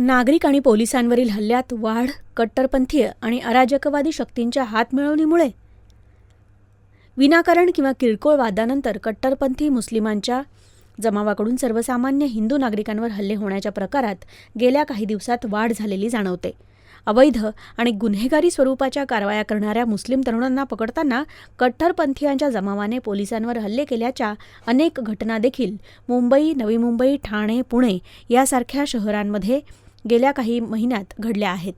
नागरिक आणि पोलिसांवरील हल्ल्यात वाढ. कट्टरपंथीय आणि अराजकवादी शक्तींच्या हातमिळवणीमुळे. विनाकारण किंवा किरकोळ वादानंतर कट्टरपंथी मुस्लिमांच्या जमावाकडून सर्वसामान्य हिंदू नागरिकांवर हल्ले होण्याच्या प्रकारात गेल्या काही दिवसात वाढ झालेली जाणवते. अवैध आणि गुन्हेगारी स्वरूपाच्या कारवाया करणाऱ्या मुस्लिम तरुणांना पकडताना कट्टरपंथीयांच्या जमावाने पोलिसांवर हल्ले केल्याच्या अनेक घटना देखील मुंबई, नवी मुंबई, ठाणे, पुणे यासारख्या शहरांमध्ये गेल्या काही महिन्यात घडल्या आहेत.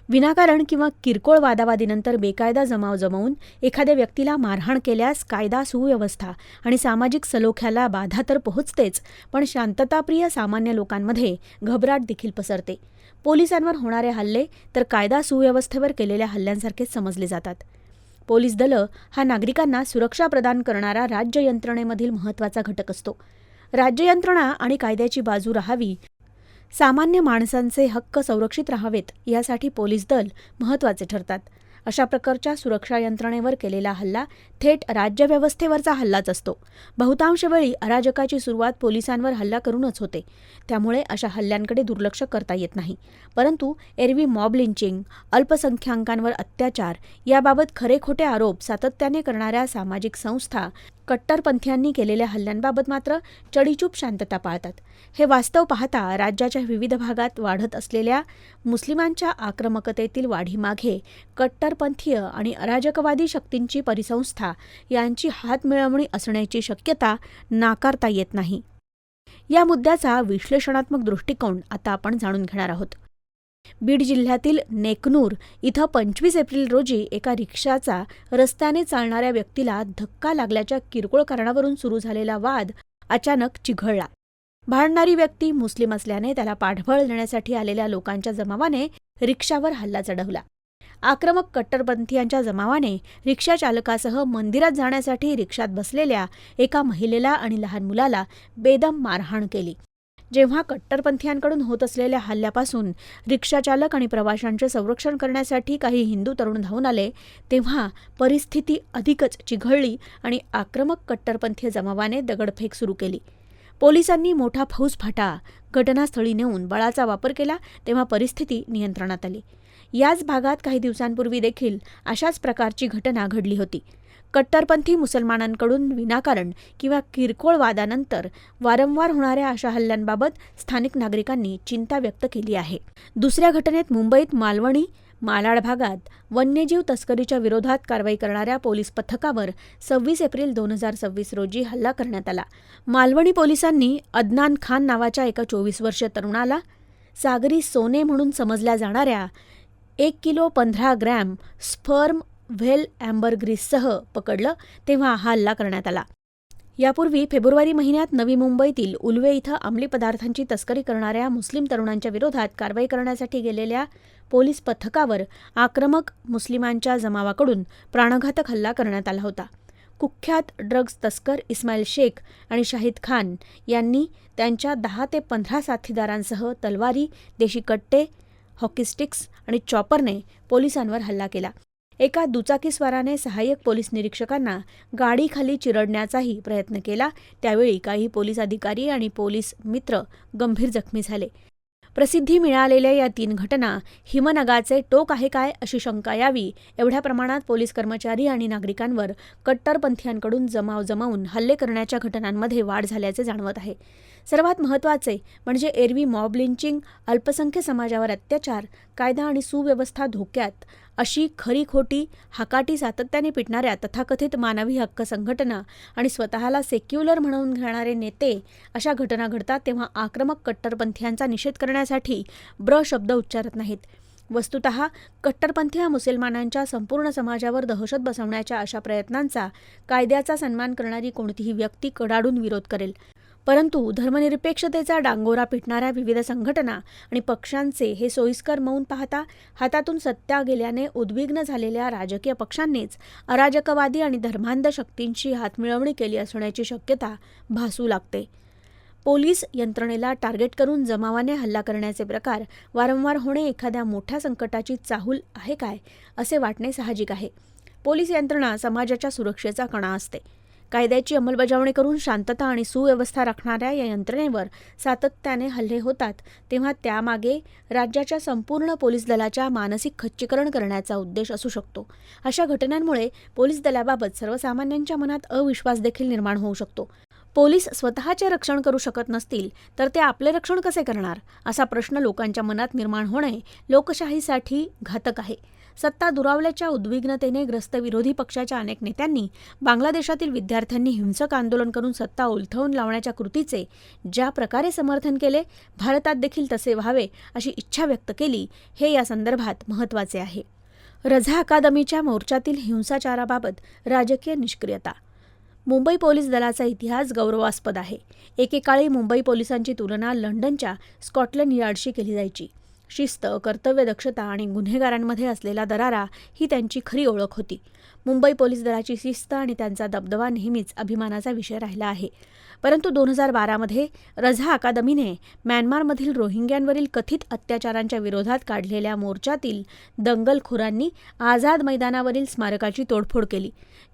विनाकारण किंवा किरकोळ वादावादीनंतर बेकायदा जमाव जमवून एखाद्या व्यक्तीला मारहाण केल्यास कायदा सुव्यवस्था आणि सामाजिक सलोख्याला बाधा तर पोहोचतेच, पण शांतताप्रिय सामान्य लोकांमध्ये घबराट देखील पसरते. पोलिसांवर होणारे हल्ले तर कायदा सुव्यवस्थेवर केलेल्या हल्ल्यांसारखेच समजले जातात. पोलीस दलं हा नागरिकांना सुरक्षा प्रदान करणारा राज्य यंत्रणेमधील महत्त्वाचा घटक असतो. राज्य यंत्रणा आणि कायद्याची बाजू राहावी, सामान्य माणसांचे हक्क संरक्षित राहावेत यासाठी पोलीस दल महत्त्वाचे ठरतात. अशा प्रकारच्या सुरक्षा यंत्रणेवर केलेला हल्ला थेट राज्यव्यवस्थेवरचा हल्लाच असतो. बहुतांश वेळी अराजकाची सुरुवात पोलिसांवर हल्ला करूनच होते. त्यामुळे अशा हल्ल्यांकडे दुर्लक्ष करता येत नाही. परंतु एरवी मॉब लिंचिंग, अल्पसंख्याकांवर अत्याचार याबाबत खरेखोटे आरोप सातत्याने करणाऱ्या सामाजिक संस्था कट्टरपंथीयांनी केलेल्या हल्ल्यांबाबत मात्र चडीचूप शांतता पाळतात. हे वास्तव पाहता राज्याच्या विविध भागात वाढत असलेल्या मुस्लिमांच्या आक्रमकतेतील वाढीमागे कट्टरपंथीय आणि अराजकवादी शक्तींची परिसंस्था यांची हातमिळवणी असण्याची शक्यता नाकारता येत नाही. या मुद्द्याचा विश्लेषणात्मक दृष्टिकोन आता आपण जाणून घेणार आहोत. बीड जिल्ह्यातील नेकनूर इथं 25 एप्रिल रोजी एका रिक्षाचा रस्त्याने चालणाऱ्या व्यक्तीला धक्का लागल्याच्या किरकोळ कारणावरून सुरू झालेला वाद अचानक चिघळला. भांडणारी व्यक्ती मुस्लिम असल्याने त्याला पाठबळ देण्यासाठी आलेल्या लोकांच्या जमावाने रिक्षावर हल्ला चढवला. आक्रमक कट्टरपंथीयांच्या जमावाने रिक्षाचालकासह मंदिरात जाण्यासाठी रिक्षात बसलेल्या एका महिलेला आणि लहान मुलाला बेदम मारहाण केली. जेव्हा कट्टरपंथीयांकडून होत असलेल्या हल्ल्यापासून रिक्षाचालक आणि प्रवाशांचे संरक्षण करण्यासाठी काही हिंदू तरुण धावून आले, तेव्हा परिस्थिती अधिकच चिघळली आणि आक्रमक कट्टरपंथीय जमावाने दगडफेक सुरू केली. पोलिसांनी मोठा फौजफाटा घटनास्थळी नेऊन बळाचा वापर केला, तेव्हा परिस्थिती नियंत्रणात आली. याच भागात काही दिवसांपूर्वी देखील अशाच प्रकारची घटना घडली होती. कट्टरपंथी मुसलमानांकडून विनाकारण किंवा किरकोळ वादानंतर वारंवार होणाऱ्या अशा हल्ल्यांबाबत स्थानिक नागरिकांनी चिंता व्यक्त केली आहे. दुसऱ्या घटनेत मुंबईत मालवणी मालाड भागात वन्यजीव तस्करीच्या विरोधात कारवाई करणाऱ्या पोलीस पथकावर 26 एप्रिल 2026 रोजी हल्ला करण्यात आला. मालवणी पोलिसांनी अदनान खान नावाच्या एका 24 वर्षीय तरुणाला सागरी सोने म्हणून समजल्या जाणाऱ्या 1 किलो 15 ग्रॅम स्पर्म व्हेल ॲम्बरग्रीससह पकडलं, तेव्हा हा हल्ला करण्यात आला. यापूर्वी फेब्रुवारी महिन्यात नवी मुंबईतील उल्वे इथं अंमली पदार्थांची तस्करी करणाऱ्या मुस्लिम तरुणांच्या विरोधात कारवाई करण्यासाठी गेलेल्या पोलीस पथकावर आक्रमक मुस्लिमांच्या जमावाकडून प्राणघातक हल्ला करण्यात आला होता. कुख्यात ड्रग्ज तस्कर इस्माईल शेख आणि शाहिद खान यांनी त्यांच्या 10 ते 15 साथीदारांसह तलवारी, देशी कट्टे, हॉकी स्टिक्स आणि चॉपरने पोलिसांवर हल्ला केला. एका दुचाकीस्वाराने सहाय्यक पोलीस निरीक्षकांना गाडीखाली चिरडण्याचाही प्रयत्न केला. त्यावेळी काही पोलीस अधिकारी आणि पोलीस मित्र गंभीर जखमी झाले. प्रसिद्धी मिळालेल्या या 3 घटना हिमनगाचे टोक आहे काय अशी शंका यावी एवढ्या प्रमाणात पोलीस कर्मचारी आणि नागरिकांवर कट्टरपंथीयांकडून जमाव जमावून हल्ले करण्याच्या घटनांमध्ये वाढ झाल्याचे जाणवत आहे. सर्वात महत्त्वाचे म्हणजे एरवी मॉब लिंचिंग, अल्पसंख्य समाजावर अत्याचार, कायदा आणि सुव्यवस्था धोक्यात अशी खरीखोटी हाकाटी सातत्याने पिटणाऱ्या तथाकथित मानवी हक्क संघटना आणि स्वतःला सेक्युलर म्हणून घेणारे नेते अशा घटना घडतात तेव्हा आक्रमक कट्टरपंथीयांचा निषेध करण्यासाठी शब्द उच्चारत नाहीत. वस्तुतः कट्टरपंथीय मुसलमानांच्या संपूर्ण समाजावर दहशत बसवण्याच्या अशा प्रयत्नांचा कायद्याचा सन्मान करणारी कोणतीही व्यक्ती कडाडून विरोध करेल. परंतु धर्मनिरपेक्षतेचा डांगोरा पिटणाऱ्या विविध संघटना आणि पक्षांचे हे सोयीस्कर मौन पाहता हातातून सत्ता गेल्याने उद्विग्न झालेल्या राजकीय पक्षांनीच अराजकवादी आणि धर्मांध शक्तींची हातमिळवणी केली असण्याची शक्यता भासू लागते. पोलीस यंत्रणेला टार्गेट करून जमावाने हल्ला करण्याचे प्रकार वारंवार होणे एखाद्या मोठ्या संकटाची चाहूल आहे काय असे वाटणे साहजिक आहे. पोलीस यंत्रणा समाजाच्या सुरक्षेचा कणा असते. कायद्याची अंमलबजावणी करून शांतता आणि सुव्यवस्था राखणाऱ्या या यंत्रणेवर सातत्याने हल्ले होतात तेव्हा त्यामागे राज्याच्या संपूर्ण पोलीस दलाच्या मानसिक खच्चीकरण करण्याचा उद्देश असू शकतो. अशा घटनांमुळे पोलीस दलाबाबत सर्वसामान्यांच्या मनात अविश्वास देखील निर्माण होऊ शकतो. पोलीस स्वतःचे रक्षण करू शकत नसतील तर ते आपले रक्षण कसे करणार, असा प्रश्न लोकांच्या मनात निर्माण होणे लोकशाहीसाठी घातक आहे. सत्ता दुरावल्याच्या उद्विग्नतेने ग्रस्त विरोधी पक्षाच्या अनेक नेत्यांनी बांगलादेशातील विद्यार्थ्यांनी हिंसक आंदोलन करून सत्ता उलथवून लावण्याच्या कृतीचे ज्या प्रकारे समर्थन केले, भारतात देखील तसे व्हावे अशी इच्छा व्यक्त केली, हे या संदर्भात महत्त्वाचे आहे. रझा अकादमीच्या मोर्चातील हिंसाचाराबाबत राजकीय निष्क्रियता. मुंबई पोलीस दलाचा इतिहास गौरवास्पद आहे. एकेकाळी मुंबई पोलिसांची तुलना लंडनच्या स्कॉटलंड यार्डशी केली जायची. शिस्त, कर्तव्यदक्षता आणि गुन्हेगारांमध्ये असलेला दरारा ही त्यांची खरी ओळख होती. मुंबई पोलीस दलाची शिस्त आणि त्यांचा दबदबा नेहमीच अभिमानाचा विषय राहिला आहे. परंतु 2012मध्ये रझा अकादमीने म्यानमारमधील रोहिंग्यांवरील कथित अत्याचारांच्या विरोधात काढलेल्या मोर्चातील दंगलखोरांनी आझाद मैदानावरील स्मारकाची तोडफोड केली.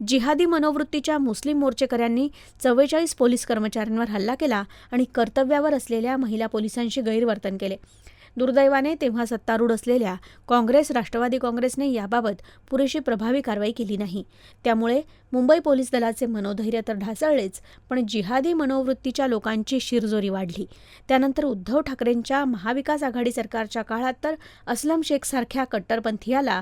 जिहादी मनोवृत्तीच्या मुस्लिम मोर्चेकऱ्यांनी 44 पोलीस कर्मचाऱ्यांवर हल्ला केला आणि कर्तव्यावर असलेल्या महिला पोलिसांशी गैरवर्तन केले. दुर्दैवाने तेव्हा सत्तारूढ असलेल्या काँग्रेस, राष्ट्रवादी काँग्रेसने याबाबत पुरेशी प्रभावी कारवाई केली नाही. त्यामुळे मुंबई पोलीस दलाचे मनोधैर्य तर ढासळलेच, पण जिहादी मनोवृत्तीच्या लोकांची शिरजोरी वाढली. त्यानंतर उद्धव ठाकरेंच्या महाविकास आघाडी सरकारच्या काळात तर अस्लम शेखसारख्या कट्टरपंथीयाला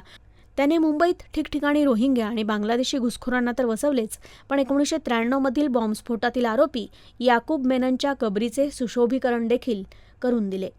त्याने मुंबईत ठिकठिकाणी रोहिंग्या आणि बांगलादेशी घुसखोरांना तर वसवलेच, पण 1993मधील बॉम्बस्फोटातील आरोपी याकूब मेननच्या कबरीचे सुशोभीकरण देखील करून दिले.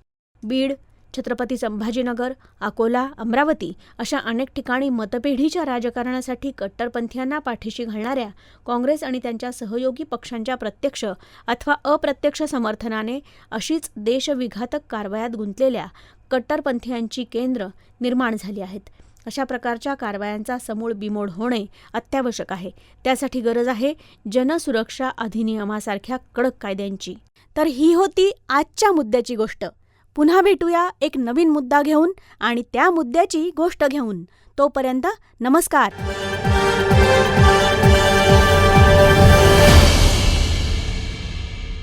बीड, छत्रपती संभाजीनगर, अकोला, अमरावती अशा अनेक ठिकाणी मतपेढीच्या राजकारणासाठी कट्टरपंथीयांना पाठीशी घालणाऱ्या काँग्रेस आणि त्यांच्या सहयोगी पक्षांच्या प्रत्यक्ष अथवा अप्रत्यक्ष समर्थनाने अशीच देशविघातक कारवायात गुंतलेल्या कट्टरपंथीयांची केंद्र निर्माण झाली आहेत. अशा प्रकारच्या कारवायांचा समूळ बिमोड होणे अत्यावश्यक आहे. त्यासाठी गरज आहे जनसुरक्षा अधिनियमासारख्या कडक कायद्यांची. तर ही होती आजच्या मुद्द्याची गोष्ट. पुन्हा भेटूया एक नवीन मुद्दा घेऊन आणि त्या मुद्द्याची गोष्ट घेऊन. तोपर्यंत नमस्कार.